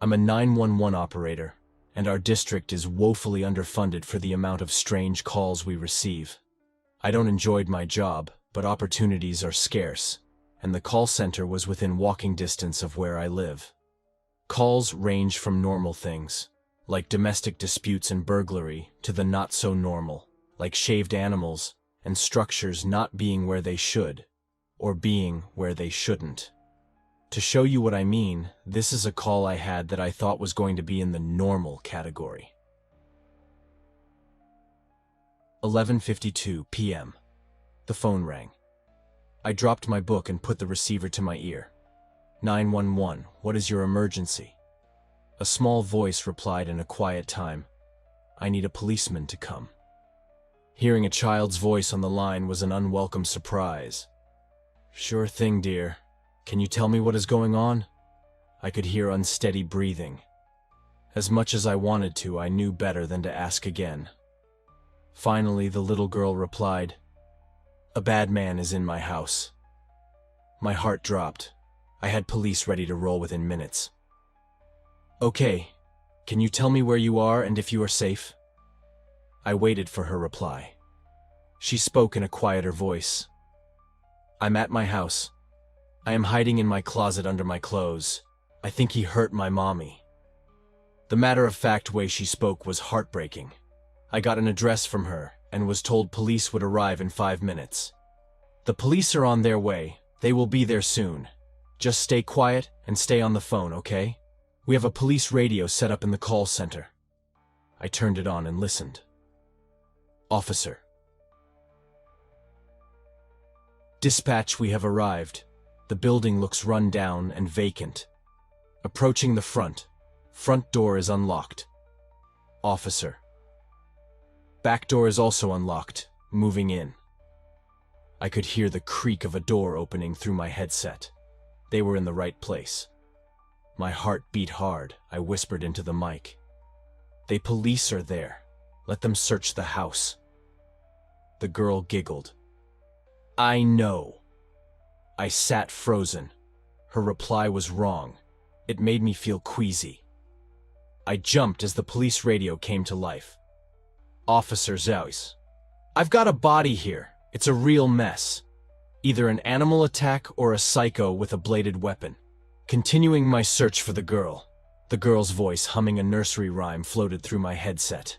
I'm a 911 operator, and our district is woefully underfunded for the amount of strange calls we receive. I don't enjoy my job, but opportunities are scarce, and the call center was within walking distance of where I live. Calls range from normal things, like domestic disputes and burglary, to the not-so-normal, like shaved animals and structures not being where they should, or being where they shouldn't. To show you what I mean, this is a call I had that I thought was going to be in the normal category. 11:52 p.m. The phone rang. I dropped my book and put the receiver to my ear. 911, what is your emergency? A small voice replied in a quiet time, I need a policeman to come. Hearing a child's voice on the line was an unwelcome surprise. Sure thing, dear. Can you tell me what is going on? I could hear unsteady breathing. As much as I wanted to, I knew better than to ask again. Finally, the little girl replied, A bad man is in my house. My heart dropped. I had police ready to roll within minutes. Okay, can you tell me where you are and if you are safe? I waited for her reply. She spoke in a quieter voice. I'm at my house. I am hiding in my closet under my clothes. I think he hurt my mommy. The matter-of-fact way she spoke was heartbreaking. I got an address from her and was told police would arrive in 5 minutes. The police are on their way. They will be there soon. Just stay quiet and stay on the phone, okay? We have a police radio set up in the call center. I turned it on and listened. Officer. Dispatch, we have arrived. The building looks run down and vacant. Approaching the front. Front door is unlocked. Officer. Back door is also unlocked. Moving in. I could hear the creak of a door opening through my headset. They were in the right place. My heart beat hard. I whispered into the mic. The police are there. Let them search the house. The girl giggled. I know. I sat frozen. Her reply was wrong. It made me feel queasy. I jumped as the police radio came to life. Officer Zeus. I've got a body here. It's a real mess. Either an animal attack or a psycho with a bladed weapon. Continuing my search for the girl. The girl's voice humming a nursery rhyme floated through my headset.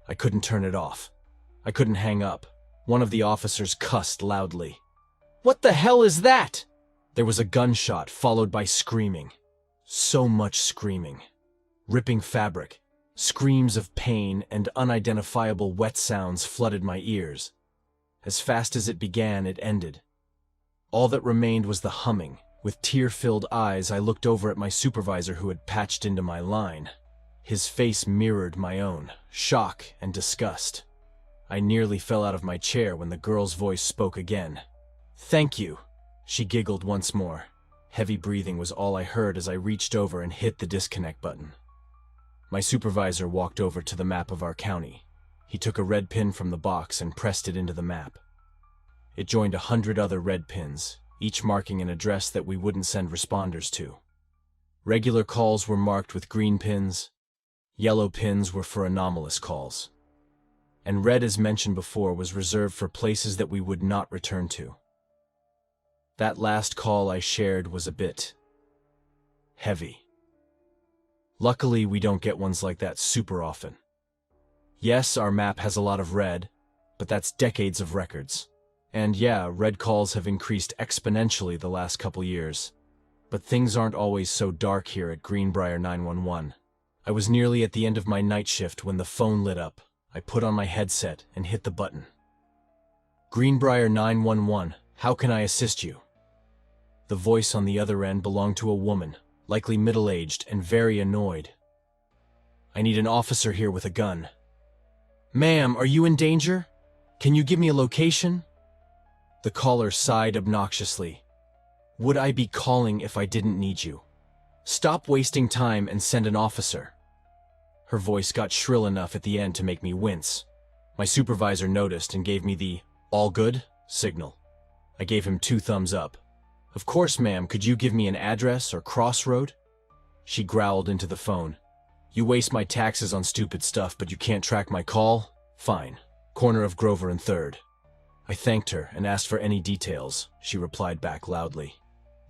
I couldn't turn it off. I couldn't hang up. One of the officers cussed loudly. What the hell is that? There was a gunshot followed by screaming. So much screaming. Ripping fabric. Screams of pain and unidentifiable wet sounds flooded my ears. As fast as it began, it ended. All that remained was the humming. With tear-filled eyes, I looked over at my supervisor who had patched into my line. His face mirrored my own, shock and disgust. I nearly fell out of my chair when the girl's voice spoke again. Thank you, she giggled once more. Heavy breathing was all I heard as I reached over and hit the disconnect button. My supervisor walked over to the map of our county. He took a red pin from the box and pressed it into the map. It joined 100 other red pins, each marking an address that we wouldn't send responders to. Regular calls were marked with green pins. Yellow pins were for anomalous calls. And red, as mentioned before, was reserved for places that we would not return to. That last call I shared was a bit heavy. Luckily, we don't get ones like that super often. Yes, our map has a lot of red, but that's decades of records. And yeah, red calls have increased exponentially the last couple years. But things aren't always so dark here at Greenbrier 911. I was nearly at the end of my night shift when the phone lit up. I put on my headset and hit the button. Greenbrier 911, how can I assist you? The voice on the other end belonged to a woman, likely middle-aged and very annoyed. I need an officer here with a gun. Ma'am, are you in danger? Can you give me a location? The caller sighed obnoxiously. Would I be calling if I didn't need you? Stop wasting time and send an officer. Her voice got shrill enough at the end to make me wince. My supervisor noticed and gave me the all good signal. I gave him 2 thumbs up. Of course, ma'am, could you give me an address or crossroad? She growled into the phone. You waste my taxes on stupid stuff, but you can't track my call? Fine. Corner of Grover and 3rd. I thanked her and asked for any details. She replied back loudly.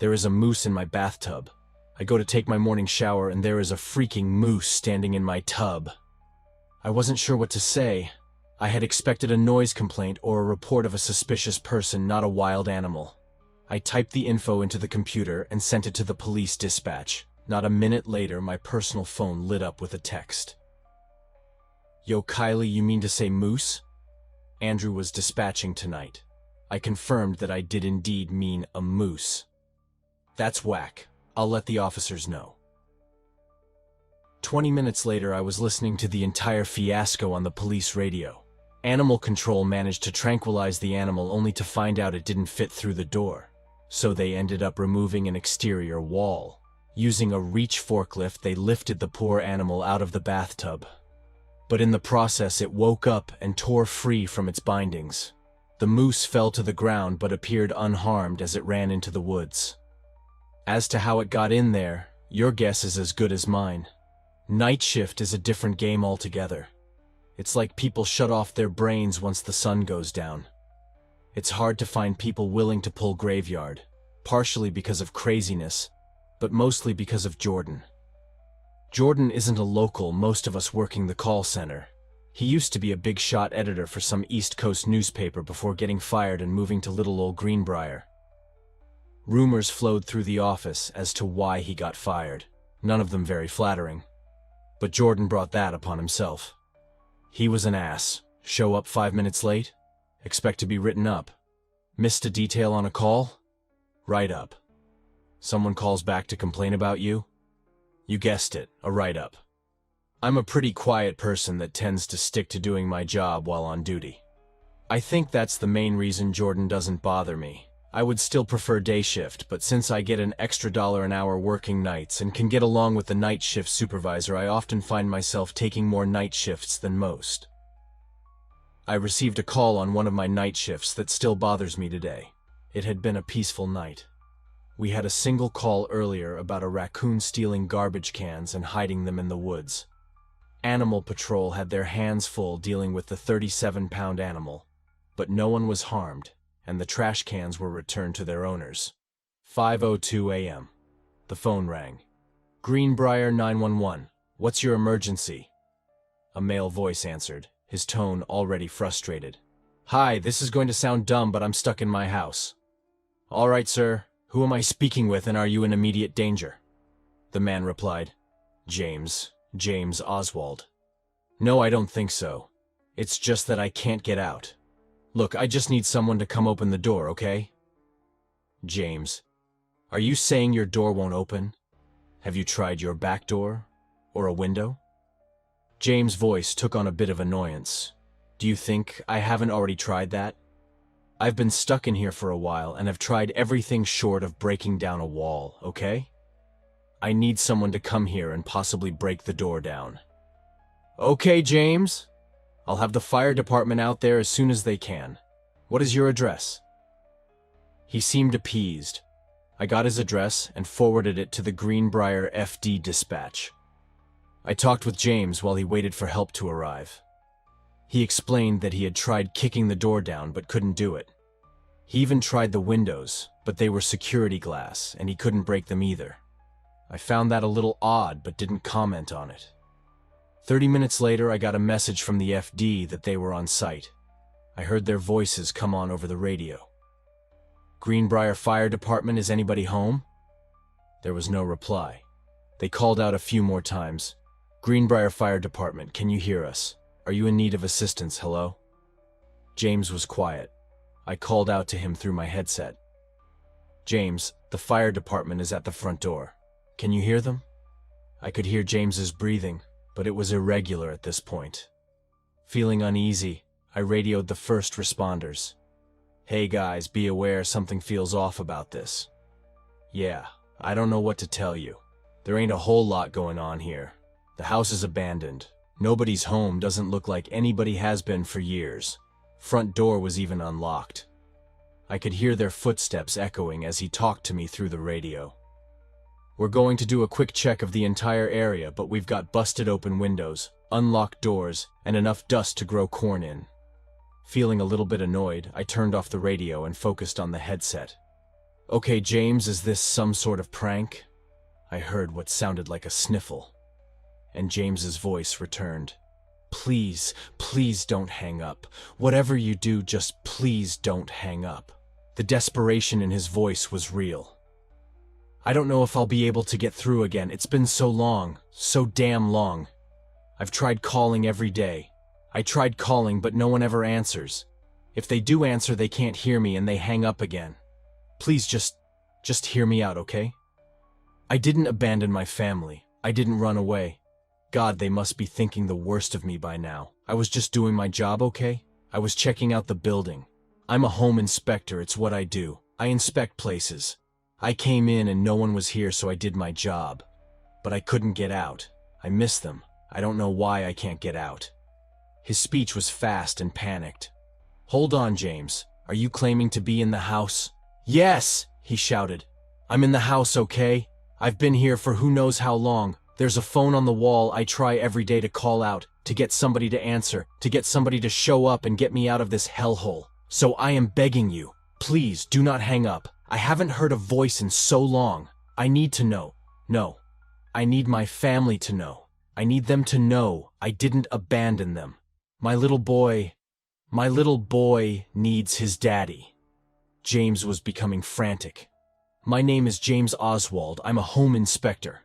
There is a moose in my bathtub. I go to take my morning shower and there is a freaking moose standing in my tub. I wasn't sure what to say. I had expected a noise complaint or a report of a suspicious person, not a wild animal. I typed the info into the computer and sent it to the police dispatch. Not a minute later, my personal phone lit up with a text. Yo, Kylie, you mean to say moose? Andrew was dispatching tonight. I confirmed that I did indeed mean a moose. That's whack. I'll let the officers know. 20 minutes later, I was listening to the entire fiasco on the police radio. Animal control managed to tranquilize the animal only to find out it didn't fit through the door. So they ended up removing an exterior wall. Using a reach forklift, they lifted the poor animal out of the bathtub. But in the process, it woke up and tore free from its bindings. The moose fell to the ground but appeared unharmed as it ran into the woods. As to how it got in there, your guess is as good as mine. Night shift is a different game altogether. It's like people shut off their brains once the sun goes down. It's hard to find people willing to pull graveyard, partially because of craziness, but mostly because of Jordan. Jordan isn't a local, most of us working the call center. He used to be a big shot editor for some East Coast newspaper before getting fired and moving to little old Greenbrier. Rumors flowed through the office as to why he got fired, none of them very flattering. But Jordan brought that upon himself. He was an ass. Show up 5 minutes late? Expect to be written up. Missed a detail on a call? Write up. Someone calls back to complain about you? You guessed it, a write-up. I'm a pretty quiet person that tends to stick to doing my job while on duty. I think that's the main reason Jordan doesn't bother me. I would still prefer day shift, but since I get an extra $1 an hour working nights and can get along with the night shift supervisor, I often find myself taking more night shifts than most. I received a call on one of my night shifts that still bothers me today. It had been a peaceful night. We had a single call earlier about a raccoon stealing garbage cans and hiding them in the woods. Animal Patrol had their hands full dealing with the 37-pound animal, but no one was harmed, and the trash cans were returned to their owners. 5:02 a.m. The phone rang. Greenbrier 911. What's your emergency? A male voice answered, his tone already frustrated. Hi, this is going to sound dumb, but I'm stuck in my house. All right, sir. Who am I speaking with, and are you in immediate danger? The man replied, James Oswald. No, I don't think so. It's just that I can't get out. Look, I just need someone to come open the door, okay? James, are you saying your door won't open? Have you tried your back door? Or a window? James' voice took on a bit of annoyance. Do you think I haven't already tried that? I've been stuck in here for a while and have tried everything short of breaking down a wall, okay? I need someone to come here and possibly break the door down. Okay, James. I'll have the fire department out there as soon as they can. What is your address? He seemed appeased. I got his address and forwarded it to the Greenbrier FD dispatch. I talked with James while he waited for help to arrive. He explained that he had tried kicking the door down but couldn't do it. He even tried the windows, but they were security glass and he couldn't break them either. I found that a little odd but didn't comment on it. 30 minutes later, I got a message from the FD that they were on site. I heard their voices come on over the radio. Greenbrier Fire Department, is anybody home? There was no reply. They called out a few more times. Greenbrier Fire Department, can you hear us? Are you in need of assistance, hello? James was quiet. I called out to him through my headset. James, the fire department is at the front door. Can you hear them? I could hear James's breathing, but it was irregular at this point. Feeling uneasy, I radioed the first responders. Hey guys, be aware something feels off about this. Yeah, I don't know what to tell you. There ain't a whole lot going on here. The house is abandoned. Nobody's home, doesn't look like anybody has been for years. Front door was even unlocked. I could hear their footsteps echoing as he talked to me through the radio. We're going to do a quick check of the entire area, but we've got busted open windows, unlocked doors, and enough dust to grow corn in. Feeling a little bit annoyed, I turned off the radio and focused on the headset. Okay, James, is this some sort of prank? I heard what sounded like a sniffle, and James's voice returned. Please, please don't hang up. Whatever you do, just please don't hang up. The desperation in his voice was real. I don't know if I'll be able to get through again. It's been so long, so damn long. I've tried calling every day. I tried calling, but no one ever answers. If they do answer, they can't hear me and they hang up again. Please just hear me out, okay? I didn't abandon my family. I didn't run away. God, they must be thinking the worst of me by now. I was just doing my job, okay? I was checking out the building. I'm a home inspector, it's what I do. I inspect places. I came in and no one was here, so I did my job. But I couldn't get out. I miss them. I don't know why I can't get out. His speech was fast and panicked. Hold on, James. Are you claiming to be in the house? Yes, he shouted. I'm in the house, okay? I've been here for who knows how long. There's a phone on the wall I try every day to call out, to get somebody to answer, to get somebody to show up and get me out of this hellhole. So I am begging you, please do not hang up. I haven't heard a voice in so long. I need to know. No. I need my family to know. I need them to know I didn't abandon them. My little boy needs his daddy. James was becoming frantic. My name is James Oswald. I'm a home inspector.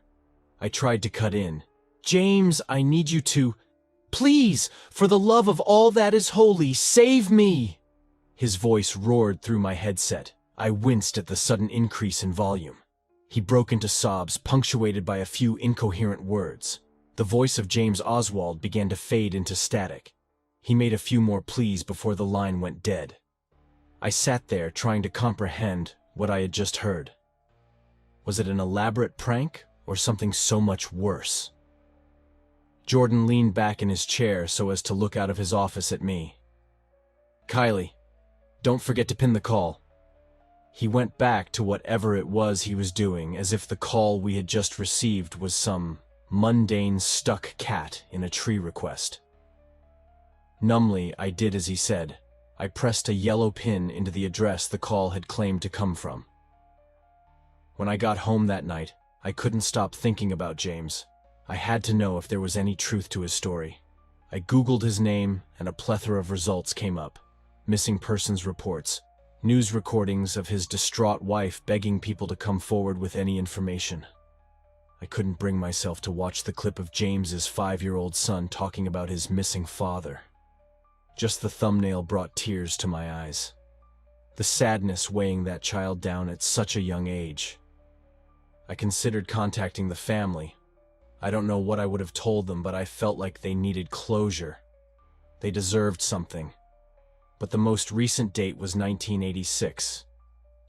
I tried to cut in. James, I need you to... Please, for the love of all that is holy, save me! His voice roared through my headset. I winced at the sudden increase in volume. He broke into sobs, punctuated by a few incoherent words. The voice of James Oswald began to fade into static. He made a few more pleas before the line went dead. I sat there trying to comprehend what I had just heard. Was it an elaborate prank or something so much worse? Jordan leaned back in his chair so as to look out of his office at me. Kylie, don't forget to pin the call. He went back to whatever it was he was doing, as if the call we had just received was some mundane stuck cat in a tree request. Numbly, I did as he said. I pressed a yellow pin into the address the call had claimed to come from. When I got home that night, I couldn't stop thinking about James. I had to know if there was any truth to his story. I Googled his name, and a plethora of results came up. Missing persons reports, news recordings of his distraught wife begging people to come forward with any information. I couldn't bring myself to watch the clip of James's 5-year-old son talking about his missing father. Just the thumbnail brought tears to my eyes. The sadness weighing that child down at such a young age. I considered contacting the family. I don't know what I would have told them, but I felt like they needed closure. They deserved something. But the most recent date was 1986.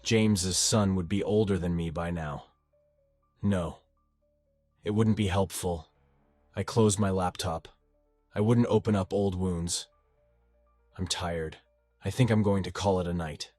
James's son would be older than me by now. No. It wouldn't be helpful. I closed my laptop. I wouldn't open up old wounds. I'm tired. I think I'm going to call it a night.